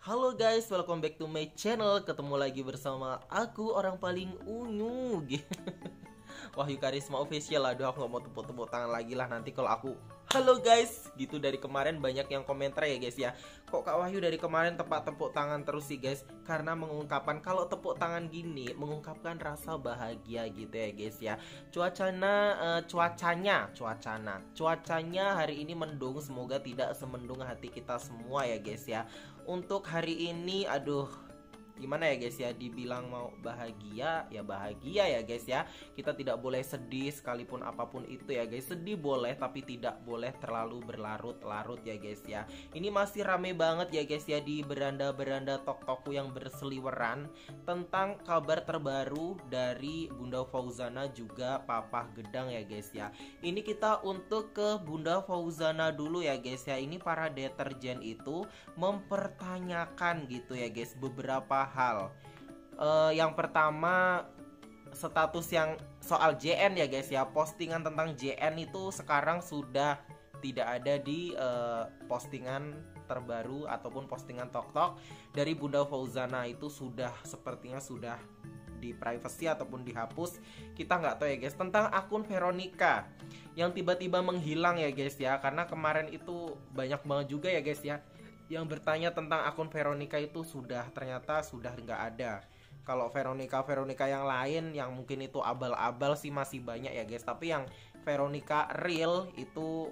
Halo guys, welcome back to my channel. Ketemu lagi bersama aku, orang paling unyu. Wahyu Karisma Official. Aduh, aku gak mau tepuk-tepuk tangan lagi lah nanti kalau aku halo guys gitu. Dari kemarin banyak yang komentar ya guys ya, kok Kak Wahyu dari kemarin tepuk tangan terus sih guys. Karena mengungkapkan, kalau tepuk tangan gini mengungkapkan rasa bahagia gitu ya guys ya. Cuacanya hari ini mendung. Semoga tidak semendung hati kita semua ya guys ya. Untuk hari ini aduh, gimana ya guys ya, dibilang mau bahagia ya bahagia ya guys ya. Kita tidak boleh sedih sekalipun apapun itu ya guys. Sedih boleh tapi tidak boleh terlalu berlarut-larut ya guys ya. Ini masih rame banget ya guys ya di beranda-beranda tok-tokku yang berseliweran tentang kabar terbaru dari Bunda Fauzana juga Papa Gedang ya guys ya. Ini kita untuk ke Bunda Fauzana dulu ya guys ya. Ini para deterjen itu mempertanyakan gitu ya guys beberapa hal. Yang pertama, status yang soal JN ya guys ya. Postingan tentang JN itu sekarang sudah tidak ada di postingan terbaru ataupun postingan tok-tok dari Bunda Fauzana. Itu sudah sepertinya sudah di privacy ataupun dihapus. Kita nggak tahu ya guys. Tentang akun Veronica yang tiba-tiba menghilang ya guys ya. Karena kemarin itu banyak banget juga ya guys ya yang bertanya tentang akun Veronica itu ternyata sudah nggak ada. Kalau Veronica yang lain yang mungkin itu abal-abal sih masih banyak ya guys. Tapi yang Veronica real itu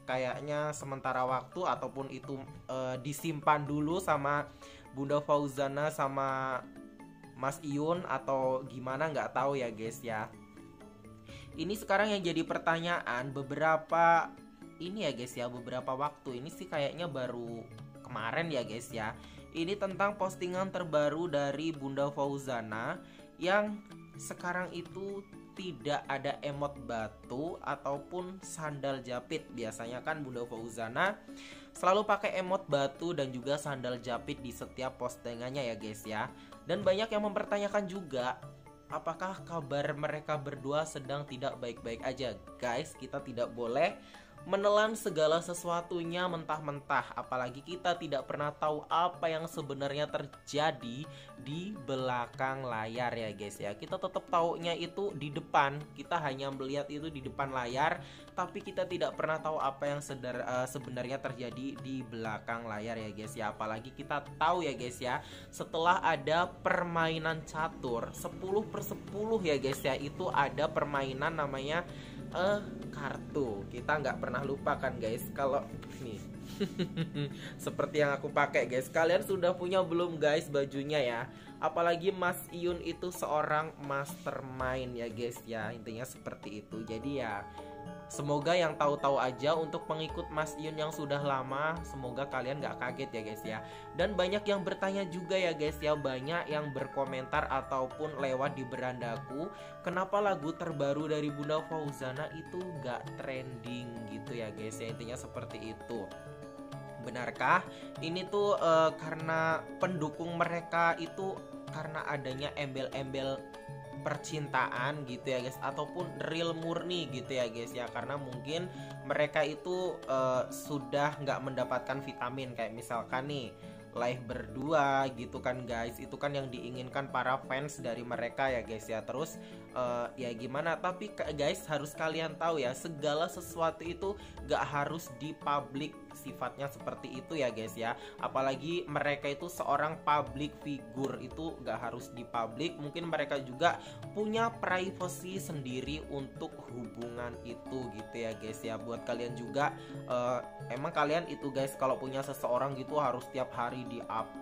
kayaknya sementara waktu ataupun itu disimpan dulu sama Bunda Fauzana sama Mas Iyun atau gimana nggak tahu ya guys ya. Ini sekarang yang jadi pertanyaan beberapa ini ya guys ya, beberapa waktu ini sih kayaknya baru kemarin ya guys ya. Ini tentang postingan terbaru dari Bunda Fauzana yang sekarang itu tidak ada emot batu ataupun sandal japit. Biasanya kan Bunda Fauzana selalu pakai emot batu dan juga sandal japit di setiap postingannya ya guys ya. Dan banyak yang mempertanyakan juga, apakah kabar mereka berdua sedang tidak baik-baik aja? Guys, kita tidak boleh menelan segala sesuatunya mentah-mentah. Apalagi kita tidak pernah tahu apa yang sebenarnya terjadi di belakang layar ya guys ya. Kita tetap taunya itu di depan. Kita hanya melihat itu di depan layar, tapi kita tidak pernah tahu apa yang sebenarnya terjadi di belakang layar ya guys ya. Apalagi kita tahu ya guys ya, setelah ada permainan catur 10/10 ya guys ya, itu ada permainan namanya kartu. Kita nggak pernah lupa kan guys. Kalau nih seperti yang aku pakai guys. Kalian sudah punya belum guys bajunya ya? Apalagi Mas Iyun itu seorang mastermind ya guys ya. Intinya seperti itu. Jadi ya semoga yang tahu-tahu aja. Untuk pengikut Mas Iyun yang sudah lama, semoga kalian gak kaget ya guys ya. Dan banyak yang bertanya juga ya guys ya, banyak yang berkomentar ataupun lewat di berandaku, kenapa lagu terbaru dari Bunda Fauzana itu gak trending gitu ya guys ya. Intinya seperti itu. Benarkah ini tuh karena pendukung mereka itu karena adanya embel-embel percintaan gitu ya guys, ataupun real murni gitu ya guys ya. Karena mungkin mereka itu sudah nggak mendapatkan vitamin, kayak misalkan nih live berdua gitu kan guys. Itu kan yang diinginkan para fans dari mereka ya guys ya. Terus ya gimana, tapi guys harus kalian tahu ya, segala sesuatu itu gak harus di publik sifatnya seperti itu ya guys ya. Apalagi mereka itu seorang public figure, itu gak harus di publik. Mungkin mereka juga punya privacy sendiri untuk hubungan itu gitu ya guys ya. Buat kalian juga emang kalian itu guys kalau punya seseorang gitu harus tiap hari di up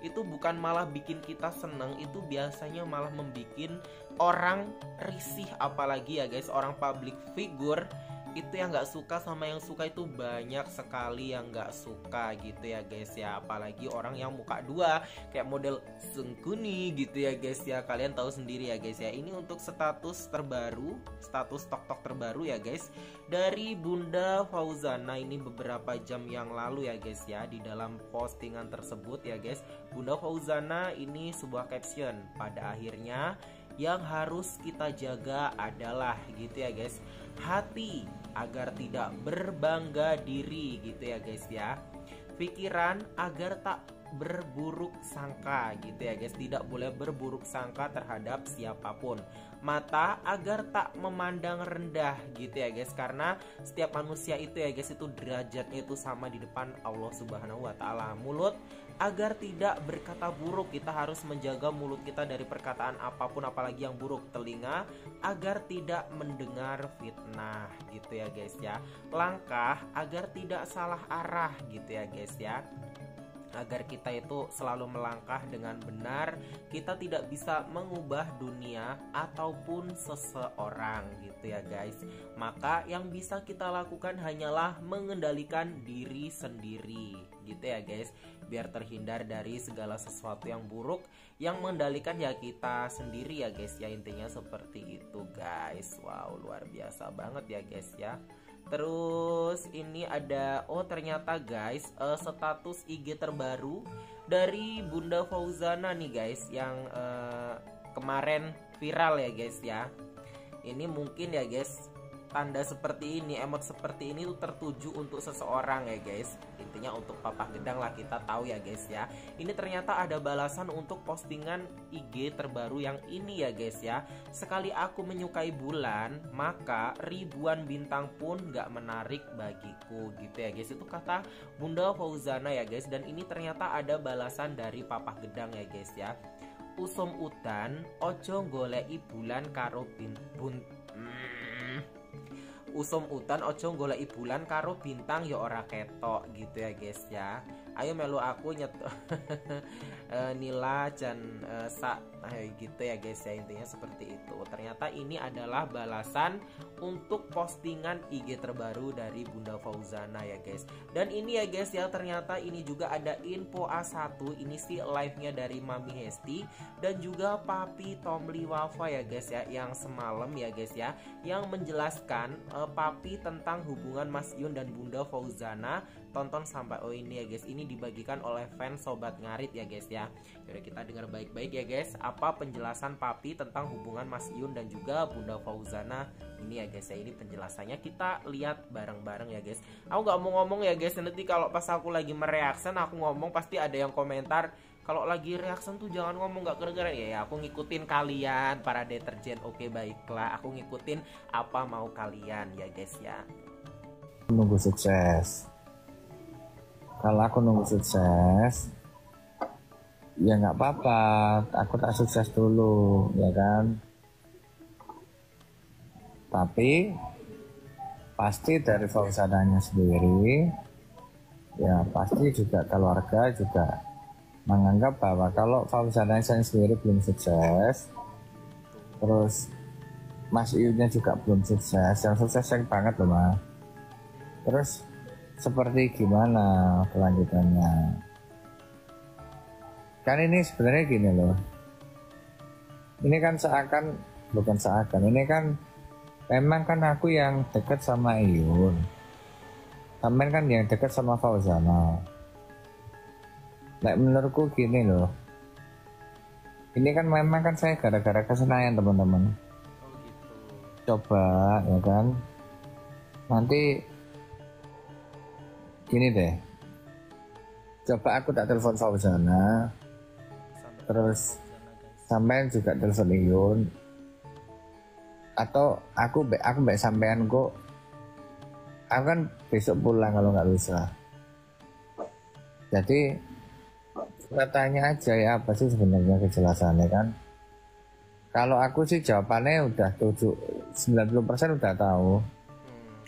itu bukan malah bikin kita seneng, itu biasanya malah membikin orang risih. Apalagi ya guys orang public figure itu yang nggak suka sama yang suka itu banyak sekali yang nggak suka gitu ya guys ya. Apalagi orang yang muka dua kayak model Sungkuni gitu ya guys ya. Kalian tahu sendiri ya guys ya. Ini untuk status terbaru, status tok-tok terbaru ya guys dari Bunda Fauzana ini beberapa jam yang lalu ya guys ya. Di dalam postingan tersebut ya guys, Bunda Fauzana ini sebuah caption, pada akhirnya yang harus kita jaga adalah gitu ya guys, hati agar tidak berbangga diri gitu ya guys ya. pikiran agar tak berburuk sangka gitu ya guys, tidak boleh berburuk sangka terhadap siapapun. Mata agar tak memandang rendah gitu ya guys, karena setiap manusia itu ya guys itu derajatnya itu sama di depan Allah Subhanahu wa taala. Mulut agar tidak berkata buruk, kita harus menjaga mulut kita dari perkataan apapun apalagi yang buruk. Telinga agar tidak mendengar fitnah gitu ya guys ya. Langkah agar tidak salah arah gitu ya guys ya, agar kita itu selalu melangkah dengan benar. Kita tidak bisa mengubah dunia ataupun seseorang gitu ya guys. Maka yang bisa kita lakukan hanyalah mengendalikan diri sendiri gitu ya guys, biar terhindar dari segala sesuatu yang buruk. Yang mengendalikan ya kita sendiri ya guys ya, intinya seperti itu guys. Wow, luar biasa banget ya guys ya. Terus ini ada, oh ternyata guys, status IG terbaru dari Bunda Fauzana nih guys, yang kemarin viral ya guys ya. Ini mungkin ya guys, tanda seperti ini, emot seperti ini tuh tertuju untuk seseorang ya guys. Intinya untuk Papa Gedang lah, kita tahu ya guys ya. Ini ternyata ada balasan untuk postingan IG terbaru yang ini ya guys ya. Sekali aku menyukai bulan, maka ribuan bintang pun gak menarik bagiku gitu ya guys. Itu kata Bunda Fauzana ya guys. Dan ini ternyata ada balasan dari Papa Gedang ya guys ya. Usum udan ojo goleki bulan karo usum utan ojo goleki bulan karo bintang ya ora ketok gitu ya guys ya. Ayo melu aku nyetok Nila dan sak gitu ya guys ya, intinya seperti itu. Ternyata ini adalah balasan untuk postingan IG terbaru dari Bunda Fauzana ya guys. Dan ini ya guys ya, ternyata ini juga ada info A1, ini sih live-nya dari Mami Hesti dan juga Papi Tomli Wafa ya guys ya, yang semalam ya guys ya, yang menjelaskan Papi tentang hubungan Mas Yun dan Bunda Fauzana. Tonton sampai ini ya guys, ini dibagikan oleh fans Sobat Ngarit ya guys ya. Yaudah kita dengar baik-baik ya guys, apa penjelasan Papi tentang hubungan Mas Yun dan juga Bunda Fauzana ini ya guys ya. Ini penjelasannya, kita lihat bareng-bareng ya guys. Aku gak mau ngomong ya guys, nanti kalau pas aku lagi mereaction aku ngomong pasti ada yang komentar, kalau lagi reaction tuh jangan ngomong gak kedengeran. Ya aku ngikutin kalian para deterjen. Oke baiklah, aku ngikutin apa mau kalian ya guys ya. Nunggu sukses. Kalau aku nunggu sukses, ya nggak apa-apa, aku tak sukses dulu ya kan. Tapi pasti dari Fauzananya sendiri, ya pasti juga keluarga juga menganggap bahwa kalau Fauzananya sendiri belum sukses, terus Mas Iyunya juga belum sukses, yang sukses yang banget loh Mas. Terus seperti gimana kelanjutannya? Kan ini sebenarnya gini loh, ini kan seakan, bukan seakan, ini kan memang kan aku yang dekat sama Iyun, Tamen kan yang dekat sama Fauzana. Nah, menurutku gini loh, ini kan memang kan saya gara-gara kesenangan teman-teman. Coba ya kan, nanti gini deh, coba aku tak telepon Fauzana, terus sampean juga telepon Iyun, atau aku baik sampean kok, aku kan besok pulang kalau nggak bisa. Jadi kita tanya aja ya apa sih sebenarnya kejelasannya kan. Kalau aku sih jawabannya udah 90% udah tahu.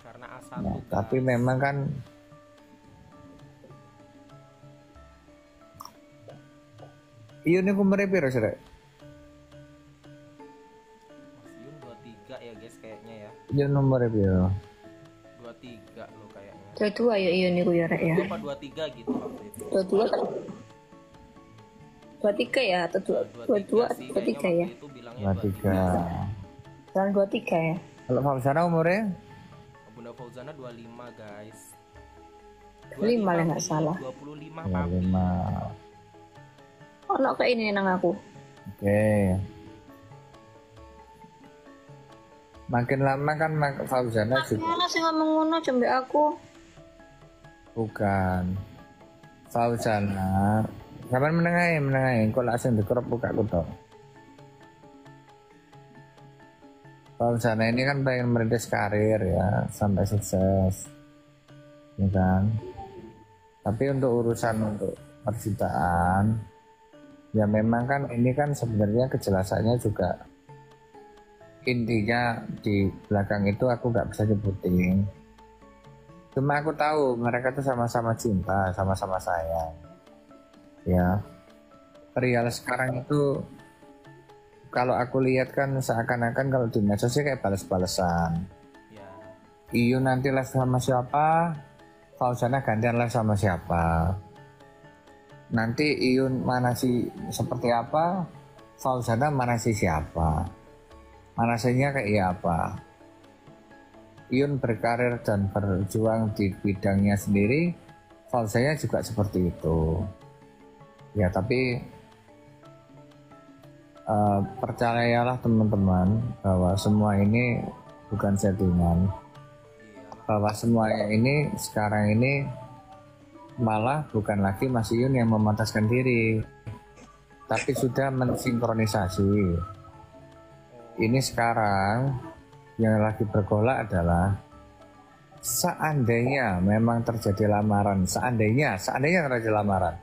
Karena asal nah, tapi memang kan Iyun ini umurnya piro sih, Rek? Mas Yun 23 ya guys kayaknya ya. Iyun umurnya piro? 23 lo kayaknya. 22 ya iya niku ya Rek ya. 23 gitu waktu itu. 22 kan. 23 ya atau 22 atau 23 ya? 23. Tahun 23 ya. Kalau Fauzana umurnya? Bunda Fauzana 25 guys. 25 lah nggak salah. 25 Papi. 25. Oh, no, kayak ini nang aku. Oke. Makin lama kan Fauzana juga. Mana sih ngomong ngono cembe aku? Bukan. Fauzana. Kapan menengahin kok langsung dikerap buka kutok. Fauzana ini kan pengen merintis karir ya sampai sukses, ya kan. Tapi untuk urusan untuk percintaan, ya memang kan ini kan sebenarnya kejelasannya juga intinya di belakang itu aku nggak bisa nyebutin. Cuma aku tahu mereka tuh sama-sama cinta, sama-sama sayang. Ya, perihal sekarang itu kalau aku lihat kan seakan-akan kalau di medsosnya kayak balas-balesan. Ya. Iyun nanti les sama siapa, Fauzana gantian les sama siapa. Nanti Iyun mana sih seperti apa, Fauzana mana sih siapa. Manasinya kayak apa. Iyun berkarir dan berjuang di bidangnya sendiri, Fauzana juga seperti itu. Ya tapi percayalah teman-teman bahwa semua ini bukan settingan, bahwa semuanya ini sekarang ini malah bukan lagi Mas Iyun yang memantaskan diri, tapi sudah mensinkronisasi. Ini sekarang yang lagi bergolak adalah seandainya memang terjadi lamaran, seandainya terjadi lamaran.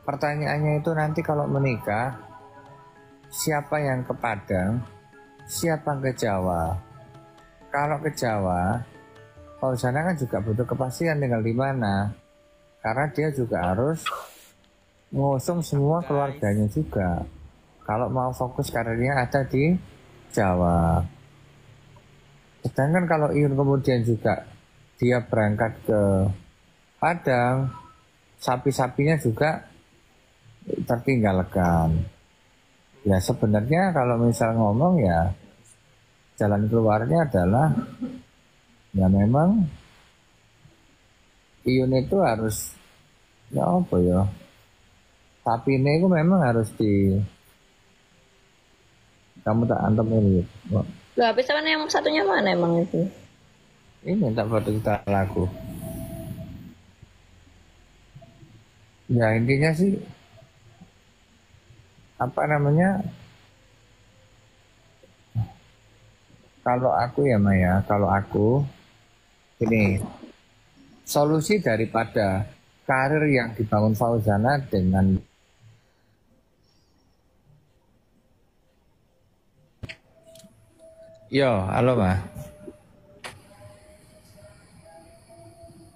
Pertanyaannya itu nanti kalau menikah, siapa yang ke Padang, siapa yang ke Jawa? Kalau ke Jawa, Fauzana kan juga butuh kepastian tinggal di mana, karena dia juga harus mengusung semua keluarganya juga. Kalau mau fokus karirnya ada di Jawa. Sedangkan kalau Iyun kemudian juga dia berangkat ke Padang, sapi-sapinya juga tertinggalkan. Ya sebenarnya kalau misal ngomong ya jalan keluarnya adalah ya memang Iyun itu harus ya apa ya, tapi ini itu memang harus di kamu tak antem ini. Loh, habis kan yang satunya mana emang itu? Ini tak foto kita lagu. Ya intinya sih apa namanya, kalau aku ya Maya, kalau aku ini solusi daripada karir yang dibangun Fauzana dengan halo Ma.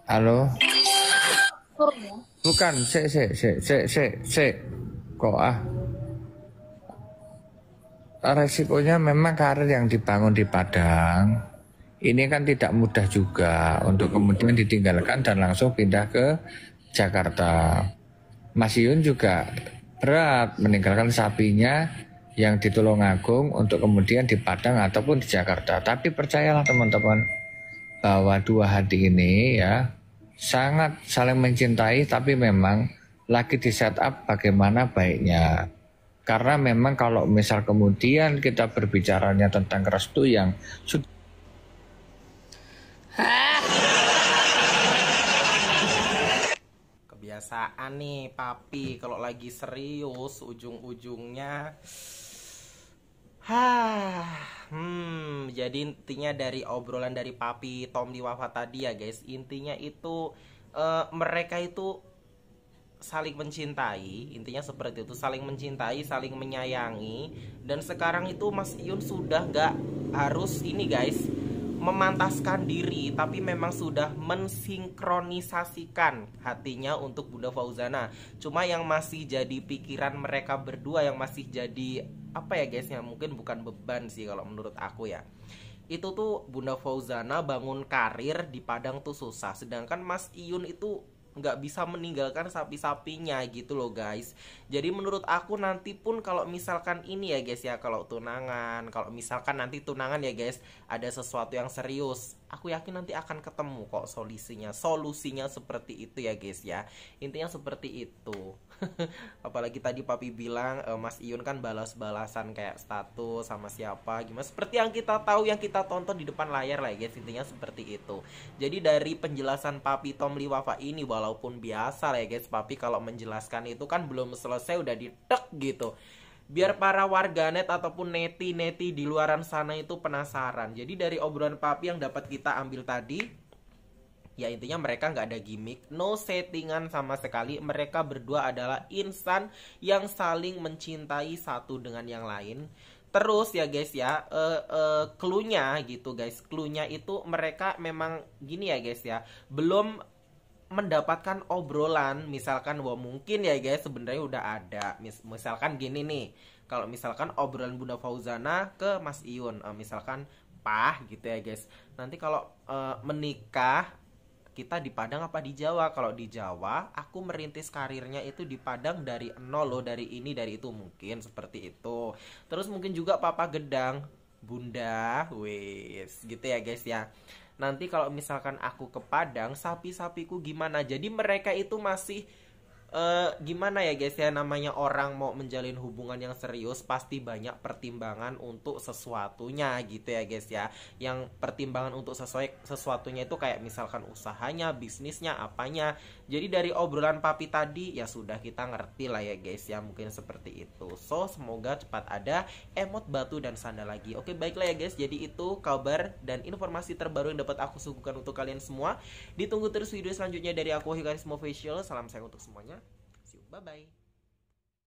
Halo. Bukan, kok resikonya memang karir yang dibangun di Padang ini kan tidak mudah juga untuk kemudian ditinggalkan dan langsung pindah ke Jakarta. Mas Iyun juga berat meninggalkan sapinya yang di Tulungagung untuk kemudian di Padang ataupun di Jakarta. Tapi percayalah teman-teman bahwa dua hati ini ya sangat saling mencintai, tapi memang lagi di setup bagaimana baiknya. Karena memang kalau misal kemudian kita berbicaranya tentang restu yang sudah kebiasaan nih papi kalau lagi serius ujung-ujungnya jadi intinya dari obrolan dari papi Tom di Wafa tadi ya guys, intinya itu mereka itu saling mencintai, intinya seperti itu, saling mencintai, saling menyayangi. Dan sekarang itu Mas Iyun sudah gak harus ini guys memantaskan diri, tapi memang sudah mensinkronisasikan hatinya untuk Bunda Fauzana. Cuma yang masih jadi pikiran mereka berdua, yang masih jadi apa ya guys, ya mungkin bukan beban sih kalau menurut aku ya, itu tuh Bunda Fauzana bangun karir di Padang tuh susah, sedangkan Mas Iyun itu nggak bisa meninggalkan sapi-sapinya gitu loh guys. Jadi menurut aku nanti pun kalau misalkan ini ya guys ya, kalau misalkan nanti tunangan ya guys, ada sesuatu yang serius, aku yakin nanti akan ketemu kok solusinya seperti itu ya guys ya, intinya seperti itu. Apalagi tadi papi bilang Mas Iyun kan balas-balasan kayak status sama siapa gimana, seperti yang kita tahu, yang kita tonton di depan layar lah ya guys, intinya seperti itu. Jadi dari penjelasan papi Tom Liwafa ini, walaupun biasa lah ya guys, papi kalau menjelaskan itu kan belum selesai udah ditek gitu, biar para warganet ataupun neti-neti di luaran sana itu penasaran. Jadi dari obrolan papi yang dapat kita ambil tadi, ya intinya mereka nggak ada gimmick, no settingan sama sekali. Mereka berdua adalah insan yang saling mencintai satu dengan yang lain. Terus ya guys ya, cluenya gitu guys, cluenya itu mereka memang gini ya guys ya, belum mendapatkan obrolan. Misalkan wah mungkin ya guys sebenarnya udah ada misalkan gini nih, kalau misalkan obrolan Bunda Fauzana ke Mas Iyun, misalkan Pah gitu ya guys, nanti kalau menikah kita di Padang apa di Jawa? Kalau di Jawa, aku merintis karirnya itu di Padang dari nol loh, dari ini dari itu, mungkin seperti itu. Terus mungkin juga Papa Gedang, Bunda, wes gitu ya guys ya. Nanti kalau misalkan aku ke Padang, sapi-sapiku gimana? Jadi mereka itu masih gimana ya guys ya, namanya orang mau menjalin hubungan yang serius pasti banyak pertimbangan untuk sesuatunya gitu ya guys ya. Yang pertimbangan untuk sesuatunya itu kayak misalkan usahanya, bisnisnya, apanya. Jadi dari obrolan papi tadi ya sudah kita ngerti lah ya guys ya, mungkin seperti itu. So semoga cepat ada emot batu dan sandal lagi. Oke baiklah ya guys, jadi itu kabar dan informasi terbaru yang dapat aku suguhkan untuk kalian semua. Ditunggu terus video selanjutnya dari aku, Hikarismo Official. Salam sayang untuk semuanya. Bye bye.